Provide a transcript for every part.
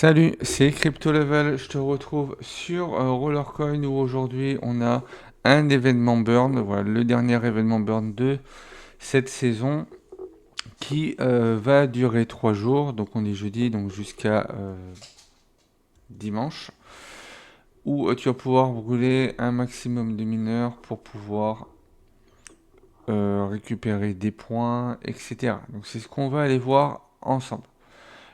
Salut, c'est Crypto Level. Je te retrouve sur Rollercoin où aujourd'hui on a un événement burn, voilà le dernier événement burn de cette saison qui va durer 3 jours. Donc on est jeudi, donc jusqu'à dimanche, où tu vas pouvoir brûler un maximum de mineurs pour pouvoir récupérer des points, etc. Donc c'est ce qu'on va aller voir ensemble.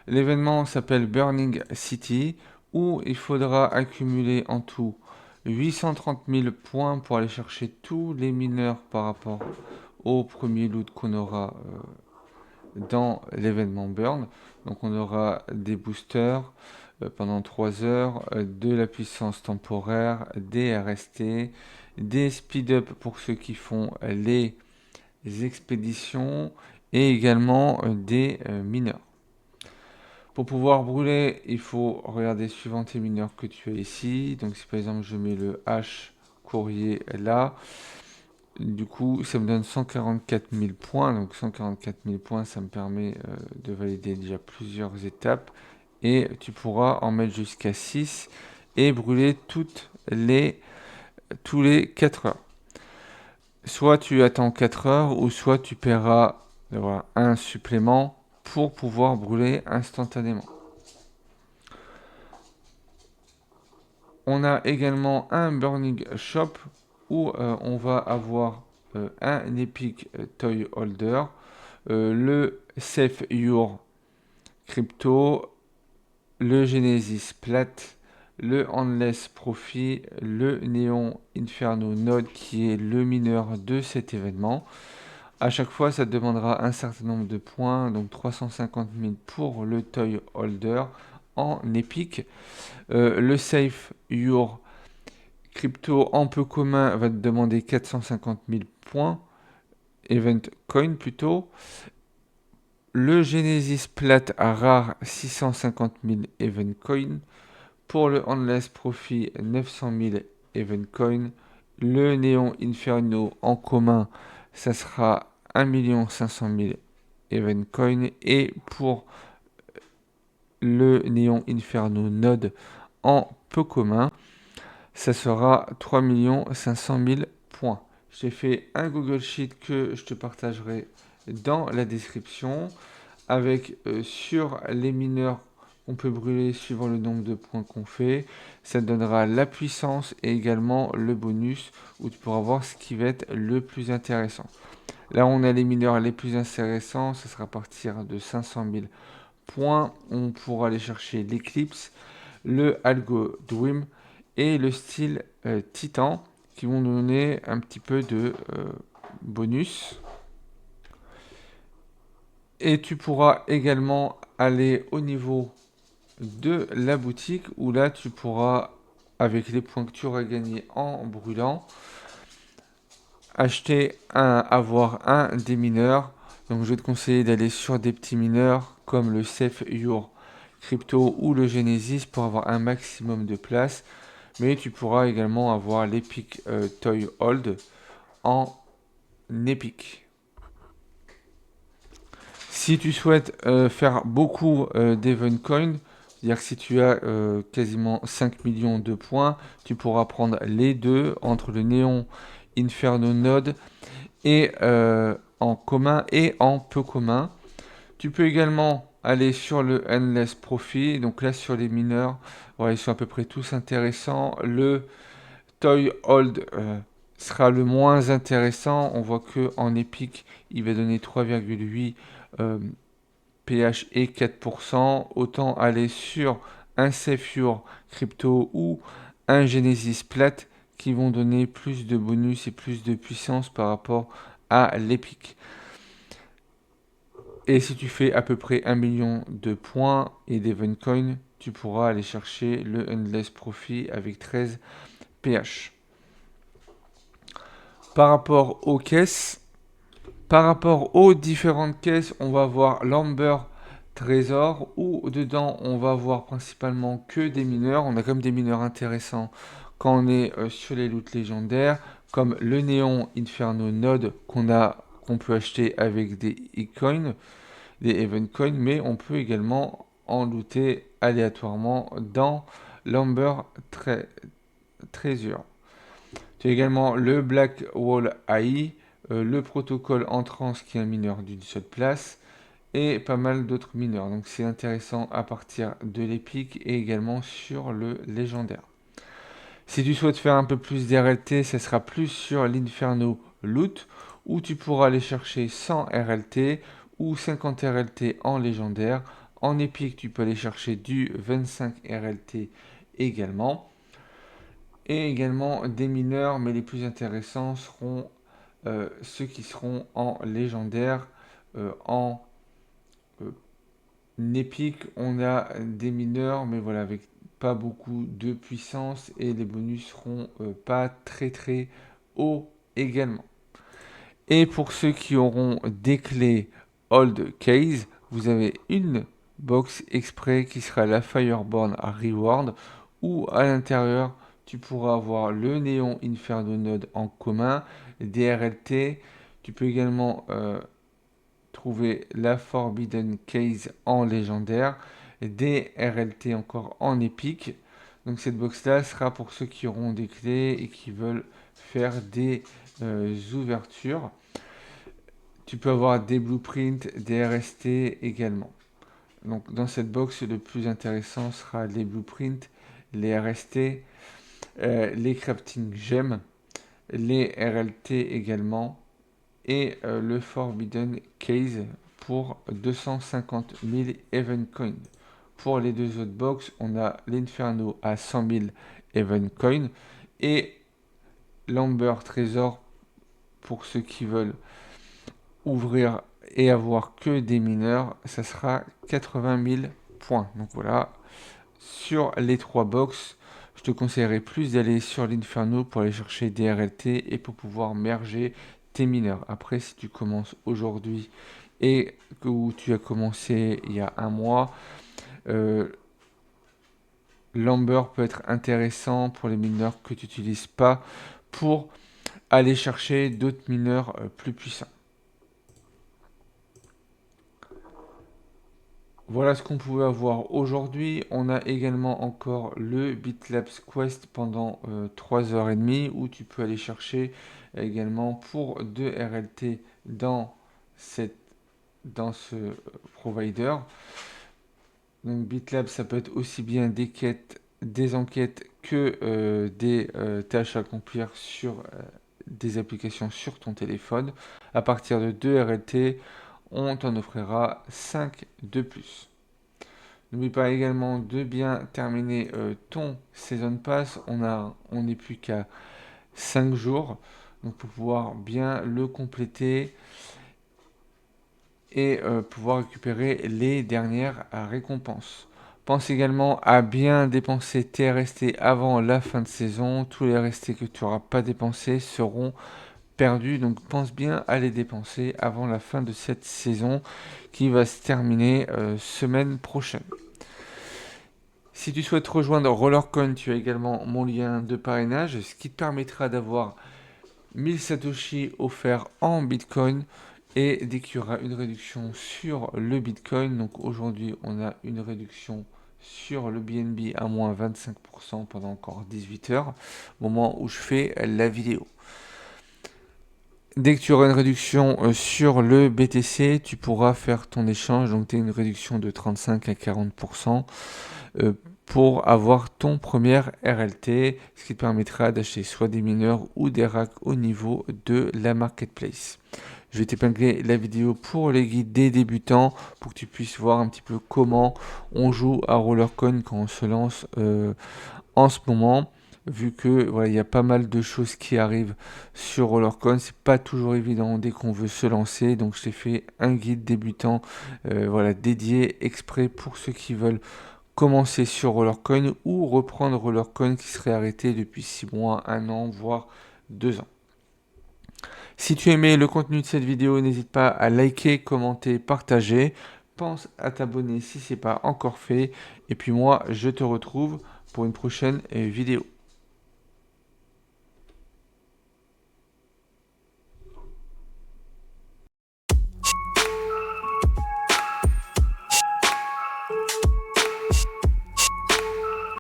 L'événement s'appelle Burning City, où il faudra accumuler en tout 830 000 points pour aller chercher tous les mineurs par rapport au premier loot qu'on aura dans l'événement Burn. Donc on aura des boosters pendant 3 heures, de la puissance temporaire, des RST, des speed-up pour ceux qui font les expéditions et également des mineurs. Pour pouvoir brûler, il faut regarder suivant tes mineurs que tu as ici. Donc si par exemple je mets le H courrier là, du coup ça me donne 144 000 points. Donc 144 000 points, ça me permet de valider déjà plusieurs étapes. Et tu pourras en mettre jusqu'à 6 et brûler tous les 4 heures. Soit tu attends 4 heures ou soit tu paieras voilà, un supplément pour pouvoir brûler instantanément. On a également un Burning Shop où on va avoir un Epic Toy Holder, le Save Your Crypto, le Genesis Plat, le Endless Profit, le Neon Inferno Node qui est le mineur de cet événement. À chaque fois, ça te demandera un certain nombre de points, donc 350 000 pour le Toy Holder en épique. Le Save Your Crypto en peu commun va te demander 450 000 points, Event Coin plutôt. Le Genesis Plat à rare 650 000 Event Coin. Pour le Endless Profit 900 000 Event Coin. Le Néon Inferno en commun, ça sera 1 500 000 Event Coin. Et pour le Néon Inferno Node en peu commun, ça sera 3 500 000 points. J'ai fait un Google Sheet que je te partagerai dans la description avec sur les mineurs qu'on peut brûler suivant le nombre de points qu'on fait. Ça te donnera la puissance et également le bonus où tu pourras voir ce qui va être le plus intéressant. Là, on a les mineurs les plus intéressants. Ça sera à partir de 500 000 points. On pourra aller chercher l'Eclipse, le Algo Dream et le style Titan qui vont nous donner un petit peu de bonus. Et tu pourras également aller au niveau de la boutique où là tu pourras, avec les points que tu auras gagnés en brûlant, avoir un des mineurs. Donc je vais te conseiller d'aller sur des petits mineurs comme le Save Your Crypto ou le Genesis pour avoir un maximum de place. Mais tu pourras également avoir l'Epic Toy Hold en Epic. Si tu souhaites faire beaucoup d'Event Coin, c'est-à-dire que si tu as quasiment 5 millions de points, tu pourras prendre les deux entre le Néon Inferno Node et en commun et en peu commun. Tu peux également aller sur le Endless Profit. Donc là, sur les mineurs, voilà, ils sont à peu près tous intéressants. Le Toy Hold sera le moins intéressant. On voit que en épique, il va donner 3,8 pH et 4%. Autant aller sur un Safe Crypto ou un Genesis Plat qui vont donner plus de bonus et plus de puissance par rapport à l'Epic. Et si tu fais à peu près 1 million de points et d'Event Coin, tu pourras aller chercher le Endless Profit avec 13 pH. Par rapport aux caisses, par rapport aux différentes caisses, on va voir l'Amber Trésor où dedans on va voir principalement que des mineurs. On a comme des mineurs intéressants quand on est sur les loots légendaires, comme le Néon Inferno Node qu'on peut acheter avec des e-coins, des event coins, mais on peut également en looter aléatoirement dans l'Amber Treasure. Tu as également le Black Wall AI, le protocole Entrance qui est un mineur d'une seule place et pas mal d'autres mineurs. Donc c'est intéressant à partir de l'épique et également sur le légendaire. Si tu souhaites faire un peu plus d'RLT, ce sera plus sur l'Inferno Loot où tu pourras aller chercher 100 RLT ou 50 RLT en légendaire. En épique, tu peux aller chercher du 25 RLT également. Et également des mineurs, mais les plus intéressants seront ceux qui seront en légendaire. En épique, on a des mineurs, mais voilà, avec pas beaucoup de puissance et les bonus seront pas très hauts également. Et pour ceux qui auront des clés Old Case, vous avez une box exprès qui sera la Fireborn Reward, où à l'intérieur tu pourras avoir le Néon Inferno Node en commun, des RLT. Tu peux également trouver la Forbidden Case en légendaire, des RLT encore en épique. Donc cette box là sera pour ceux qui auront des clés et qui veulent faire des ouvertures. Tu peux avoir des blueprints, des RST également. Donc dans cette box, le plus intéressant sera les blueprints, les RST, les crafting gems, les RLT également et le Forbidden Case pour 250 000 Event Coin. Pour les deux autres box, on a l'Inferno à 100 000 Event Coin et l'Amber Trésor pour ceux qui veulent ouvrir et avoir que des mineurs, ça sera 80 000 points. Donc voilà, sur les trois box, je te conseillerais plus d'aller sur l'Inferno pour aller chercher des RLT et pour pouvoir merger tes mineurs. Après, si tu commences aujourd'hui et que tu as commencé il y a un mois, l'Amber peut être intéressant pour les mineurs que tu n'utilises pas pour aller chercher d'autres mineurs plus puissants. Voilà ce qu'on pouvait avoir aujourd'hui. On a également encore le BitLabs Quest pendant 3h30 où tu peux aller chercher également pour 2 RLT dans ce provider. Donc BitLab, ça peut être aussi bien des quêtes, des enquêtes que des tâches à accomplir sur des applications sur ton téléphone. À partir de 2 RLT, on t'en offrira 5 de plus. N'oublie pas également de bien terminer ton Season Pass. On n'est plus qu'à 5 jours. Donc pour pouvoir bien le compléter et pouvoir récupérer les dernières récompenses. Pense également à bien dépenser tes RST avant la fin de saison. Tous les RST que tu n'auras pas dépensés seront perdus. Donc pense bien à les dépenser avant la fin de cette saison qui va se terminer semaine prochaine. Si tu souhaites rejoindre Rollercoin, tu as également mon lien de parrainage, ce qui te permettra d'avoir 1000 Satoshi offerts en Bitcoin et dès qu'il y aura une réduction sur le Bitcoin, donc aujourd'hui on a une réduction sur le BNB à moins 25% pendant encore 18 heures, au moment où je fais la vidéo. Dès que tu auras une réduction sur le BTC, tu pourras faire ton échange, donc tu as une réduction de 35 à 40%. Pour avoir ton premier RLT, ce qui te permettra d'acheter soit des mineurs ou des racks au niveau de la marketplace. Je vais t'épingler la vidéo pour les guides des débutants pour que tu puisses voir un petit peu comment on joue à Rollercoin quand on se lance en ce moment. Vu que voilà, il y a pas mal de choses qui arrivent sur Rollercoin, c'est pas toujours évident dès qu'on veut se lancer. Donc je t'ai fait un guide débutant voilà, dédié exprès pour ceux qui veulent commencer sur Rollercoin ou reprendre Rollercoin qui serait arrêté depuis 6 mois, 1 an, voire 2 ans. Si tu aimais le contenu de cette vidéo, n'hésite pas à liker, commenter, partager. Pense à t'abonner si ce n'est pas encore fait. Et puis moi, je te retrouve pour une prochaine vidéo.